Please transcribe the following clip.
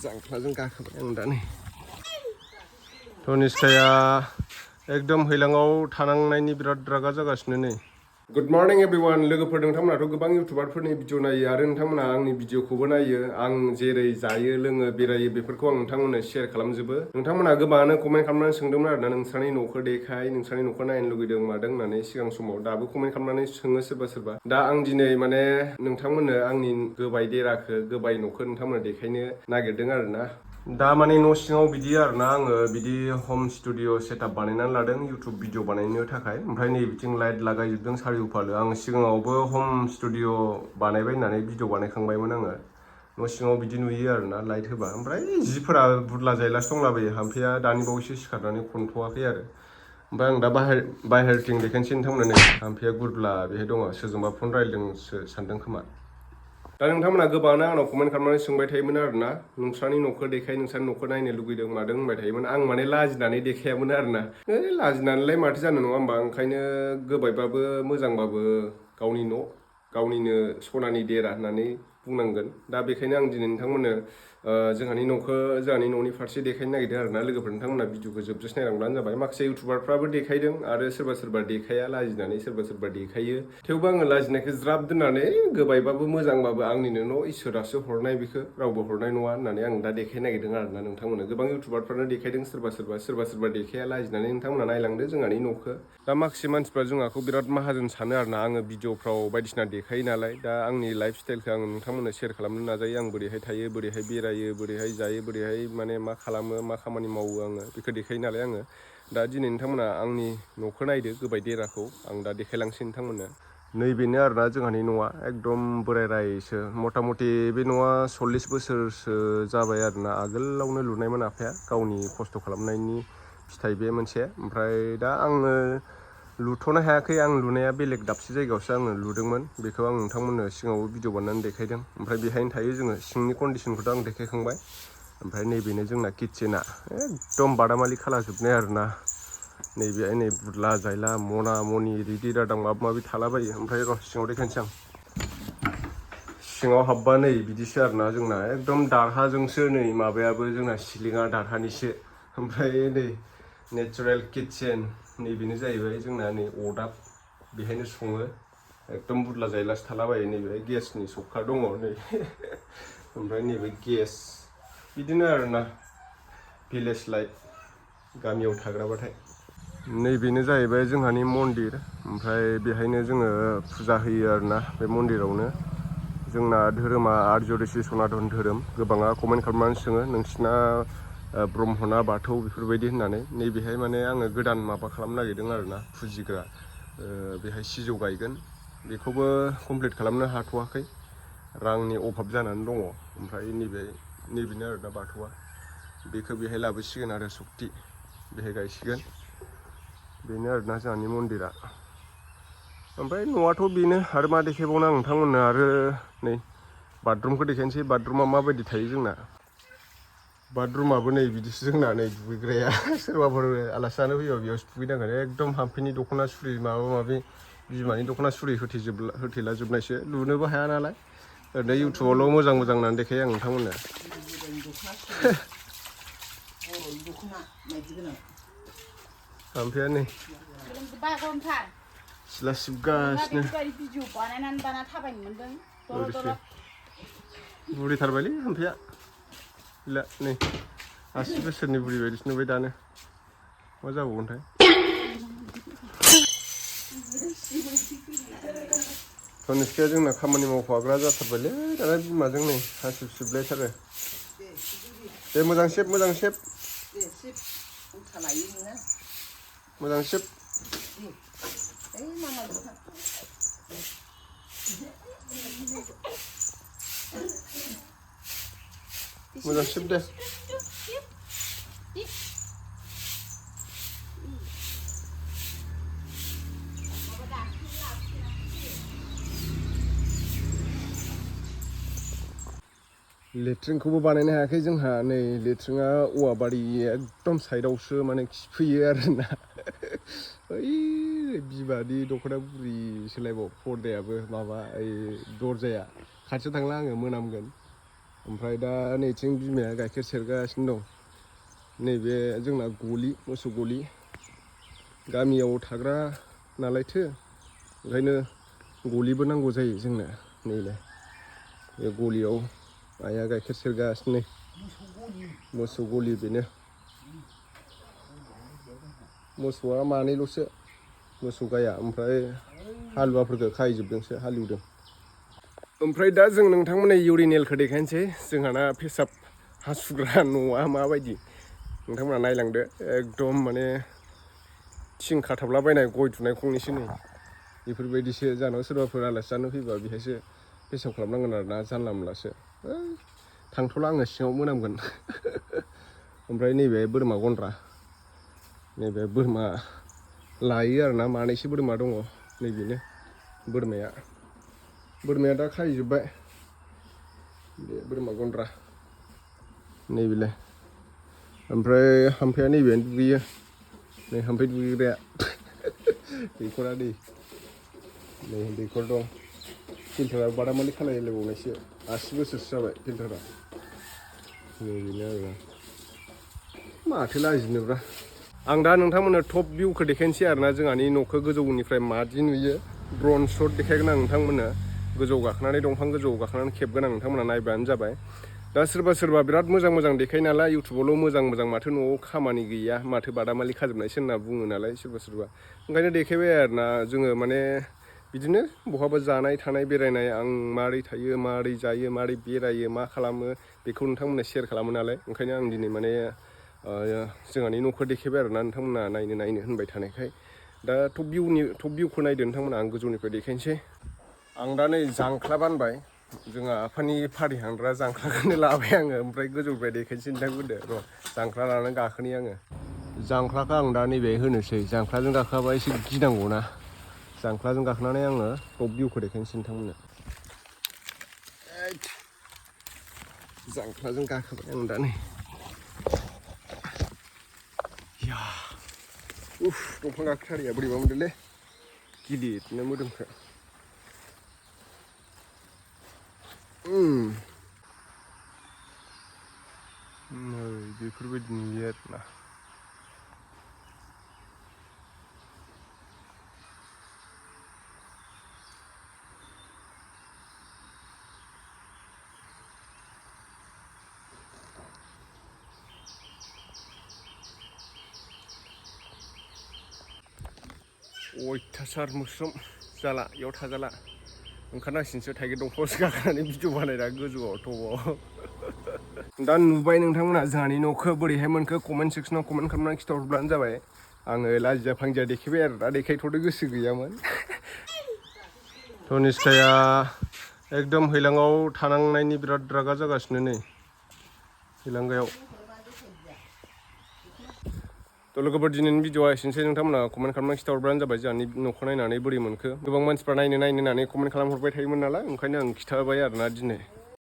जांख्लाजों गाखोबाय आं दा नै तनिष्काया एकदम हैलाङाव थानांनायनि बिराद रागा जागासिनो नै गुड मर्निं एभरिवान लोगोफोर नोंथांमोनाथ' गोबां इउटुबारफोरनि भिडिअ नायो आरो नोंथांमोना आंनि भिडिअखौबो नायो आं जेरै जायो लोङो बेरायो बेफोरखौ आं नोंथांमोननो शेयार खालामजोबो नोंथांमोना गोबाङानो कमेन्ट खालामनानै सोंदोंमोन आरोना नोंस्रानि न'खौ देखाय नोंस्रानि न'खौ नायनो लुगैदों मादों होननानै सिगां समाव दाबो कमेन्ट खालामनानै सोङो सोरबा दा आं दिनै माने नोंथांमोननो आंनि गोबाय देराखौ गोबाय न'खौ नोंथांमोननो देखायनो नागिरदों आरोना दा माने न' सिङाव बिदि आरोना आङो बिदि हम स्टुडिअ सेटआप बानायनानै लादों इउटुब भिडिअ बानायनो थाखाय ओमफ्राय नै बिथिं लाइट लागायजोबदों सारिय'फालो आं सिगाङावबो हम स्टुडिअ बानायबाय होननानै भिडिअ बानायखांबायमोन आङो न' सिङाव बिदि नुयो आरोना लाइट होबा ओमफ्राय जिफोरा बुरला जायलासो दंलाबायो हाम्फैया दानि बावैसो सिखारनानै खनथ'वाखै आरो ओमफ्राय आं दा बाहेरथिं देखायनोसै नोंथांमोननो नै हाम्फैया गुरब्ला बेहाय दङ सोरजोंबा फन रायज्लायदोंसो सानदों खोमा दा नोंथांमोना गोबाङानो आंनाव कमेन्ट खालामनानै सोंबाय थायोमोन आरोना नोंस्रानि न'खौ देखाय नोंस्रानि न'खौ नायनो लुगैदों मादों होनबाय थायोमोन आं माने लाजिनानै देखायामोन आरोना लाजिनानैलाय माथो जानो नङा होमबा ओंखायनो गोबायबाबो मोजांबाबो गावनि न' गावनिनो सनानि देरा होननानै बुंनांगोन दा बेखायनो आं दिनै नोंथांमोननो जोंहानि न'नि फारसे देखायनो नागिरदों आरोना लोगोफोर नोंथांमोना भिडिअखौ जोबजासे नायलांब्लानो जाबाय माखासे इउटुबारफ्राबो देखायदों आरो सोरबा देखाया लाजिनानै सोरबा देखायो थेवबो आङो लाजिनायखौ ज्राब दोननानै गोबायबाबो मोजांबाबो आंनिनो न' इसोरासो हरनाय बेखौ रावबो हरनाय नङा होननानै आं दा देखायनो नागिरदों आरोना नोंथांमोननो गोबां इउटुबारफ्रानो देखायदों सोरबा देखाया लाजिनानै नोंथांमोना नायलांदो जोंहानि न'खौ दा माखासे मानसिफ्रा जोंहाखौ बिराद माहाजोन सानो आरोना आङो भिडिअफ्राव बायदिसिना देखायो नालाय दा आंनि लाइफ स्टाइलखौ आङो नोंथांमोननो शेयार खालामनो नाजायो आं बोरैहाय थायो बोरैहाय बेरायो बोरैहाय जायो बोरैहाय माने मा खालामो मा खामानि मावो आङो बेखौ देखायो नालाय आङो दा दिनै नोंथांमोना आंनि न'खौ नायदो गोबाय देराखौ आं दा देखायलांसै नोंथांमोननो नैबेनो आरोना जोंहानि न'आ एकदम बोराय रायसो मथा मथि बे न'आ 40 बोसोरसो जाबाय आरोना आगोलावनो लुनायमोन आफाया गावनि खस्थ' खालामनायनि फिथाइ बे मोनसे ओमफ्राय दा आङो लुथ'नो हायाखै आं लुनाया बेलेग दाबसे जायगायावसो आङो लुदोंमोन बेखौ आं नोंथांमोननो सिगाङावबो भिडिअ बानायनानै देखायदों ओमफ्राय बेहायनो थायो जोङो सिंनि कन्डिसनखौथ' आं देखायखांबाय ओमफ्राय नैबेनो जोंना किटचेना एकदम बादामालि खालामजोबनाय आरोना नैबेहाय नै बुरला जायला मना मनि रिदि रादां माबा माबि थालाबायो ओमफ्राय र' सिङाव देखायनोसै आं सिङाव हाबबा नै बिदिसो आरोना जोंना एकदम दारहाजोंसो नै माबायाबो जोंना सिलिङा दारहानिसो ओमफ्राय नै नेचारेल किटचेन नैबेनो जाहैबाय जोंना नै अरदाब बेहायनो सङो एकदम बुरला जायलासो थालाबायो नैबेहाय गेसनि सौखा दङ नै ओमफ्राय नैबे गेस बिदिनो आरोना भिलेज लाइफ गामियाव थाग्राबाथाय नैबेनो जाहैबाय जोंहानि मन्दिर ओमफ्राय बेहायनो जोङो फुजा होयो आरोना बे मन्दिरावनो जोंना धोरोमा आर्य ऋषि सनातन धोरोम गोबाङा कमेन्ट खालामनानै सोङो नोंसिना ब्रह्मना बाथौ बेफोरबायदि होननानै नैबेहाय माने आङो गोदान माबा खालामनो नागिरदों आरोना फुजिग्रा बेहाय सिजौ गायगोन बेखौबो कमप्लिट खालामनो हाथ'वाखै रांनि अभाब जानानै दङ ओमफ्राय नैबेनो आरोना बाथौआ बेखौ बेहाय लाबोसिगोन आरो सक्ति बेहाय गायसिगोन बेनो आरोना जोंहानि मन्दिरा ओमफ्राय न'आथ' बेनो आरो मा देखायबावनो आं नोंथांमोननो आरो नै बाथरुमखौ देखायनोसै बाथरुमा माबायदि थायो जोंना बाथरुमाबो नै बिदिसो जोंना नै दुगैग्राया सोरबाफोर आलासि जानो फैबा बेयावसो दुगैनांगोन एकदम हाम्फैनि दख'ना सुरि माबा माबि बिमानि दख'ना सुरि होथेला जोबनायसो लुनोबो हाया नालाय ओरैनो इउटुबावल' मोजां होननानै देखायो आं नोंथांमोननो हाम्फैया नै सिला सिबगासिनो बुरिथारबायलै हाम्फैया गैला नै 80 बोसोरनि बुरि बायदिसो नुबाय दानो मा जाबावगोनथाय तनिष्काया जोंना खामानि मावफाग्रा जाथारबायलै दाना बिमाजों नै हासिब सिबलायथारो दे मोजां सेब मोजां सेब मोजां सेब दे लेट्रिनखौबो बानायनो हायाखै जोंहा नै लेट्रिना औवा बारि एकदम साइडआवसो माने खिफैयो आरोना ओइ बिमानि दख'ना बुरि सोलायबाव पर्दायाबो माबा ओइ दरजाया खाथियाव थांला आङो मोनामगोन ओमफ्राय दा नैथिं बिमाया गाइखेर सेरगासिनो दं। नैबे जोंना गलि मोसौ गलि गामियाव थाग्रा नालायथो ओंखायनो गलिबो नांगौ जायो जोंनो। नैलाय बे गलियाव आइया गाइखेर सेरगासिनो मोसौ गलि बेनो। मोसौआ मानैल'सो मोसौ गाया ओमफ्राय हालुवाफोरखौ खाहैजोबदोंसो हालेवदों। ओमफ्राय दा जों नोंथांमोननो इउरिनेलखौ देखायनोसै जोंहाना पेसाब हासुग्रा न'आ माबायदि नोंथांमोना नायलांदो। एकदम माने थिं खाथाबलाबायनाय गय दुनाय खंनैसो नै बेफोरबायदिसो जानाव सोरबाफोर आलासि जानो फैबा बेहायसो पेसाब खालामनांगोन आरोना जानला मोनलासो। थांथ'ला आङो सिङाव मोनामगोन। ओमफ्राय नैबे बोरमा गन्द्रा नैबे बोरमा लायो आरोना मानैसो बोरमा दङ नैबेनो बोरमाया दा खाहैजोब्बाय। बे बोरमा गन्द्रा नैबेलाय ओमफ्राय हाम्फाया नैबेहायनो दुगैयो नै हाम्फै दुगैग्राया दैखरा नै दैखर दं। फिल्टारा बादामालि खालायलायबावनायसो 80 बोसोरसो जाबाय फिल्टारा। बेनो आरो माथो लाजिनोब्रा। आं दा नोंथांमोननो टप भिउखौ देखायनोसै आरोना जोंहानि न'खौ गोजौनिफ्राय मादि नुयो। ड्रन शट देखायगोन आं नोंथांमोननो गोजौआव गाखोनानै दंफां गोजौआव गाखोनानै खेबगोन आं नोंथांमोना नायबानो जाबाय। दा सोरबा बिराद मोजां देखायो नालाय इउटुबावल' मोजां माथो न'आव खामानि गैया माथो बादामालि खाजोबनायसो होनना बुङो नालाय सोरबा ओंखायनो देखायबाय आरोना जोङो माने बिदिनो बहाबा जानाय थानाय बेरायनाय आं मारै थायो मारै जायो मारै बेरायो मा खालामो बेखौ नोंथांमोननो शेयार खालामो नालाय ओंखायनो आं दिनै माने जोंहानि न'खौ देखायबाय आरोना नोंथांमोना नायनो होनबाय थानायखाय। दा टप भिउखौ नायदो नोंथांमोना आं गोजौनिफ्राय देखायनोसै। आं दा नै जांख्ला बानबाय जोंहा आफानि फारि हानग्रा जांख्लाखौनो लाबाय आङो ओमफ्राय गोजौनिफ्राय देखायनोसै नोंथांमोननो र' जांख्ला लानानै गाखोनि आङो। जांख्लाखौ आं दा नैबे होनोसै जांख्लाजों गाखोआबा एसे गिनांगौना जांख्लाजों गाखोनानै आङो टप भिउखौ देखायनोसै नोंथांमोननो। जांख्लाजों गाखोबाय आं दा नै दंफां गाखोथारिया बोरैबा मोनदोंलै गिलिरनो मोदोमखौ। नै बेफोरबायदि नुयो आरोना। अयथासार मोस्रोम जाला बेयाव थाजाला ओंखारनांसिगोनसो थाइगिर दंफाङावसो गाखोनानै भिडिअ बानायना गोजौआव टपआव। दा नुबाय नोंथांमोना जोंहानि न'खौ बोरैहाय मोनखो कमेन्ट सेक्सनाव कमेन्ट खालामनानै खिथाहरब्लानो जाबाय। आङो लाजिया फांजिया देखायबाय आरो दा देखायथ'नो गोसो गैयामोन। तनिष्काया एकदम हैलाङाव थानांनायनि बिराद रागा जागासिनो नै हैलांगायाव। थ' लोगोफोर दिनैनि भिडिअआ एसेनोसै नोंथांमोना कमेन्ट खालामनानै खिथाहरब्लानो जाबाय जोंहानि न'खौ नायनानै बोरै मोनखो। गोबां मानसिफ्रा नायनो होननानै कमेन्ट खालामहरबाय थायोमोन नालाय ओंखायनो आं खिथाबाय आरोना दिनै।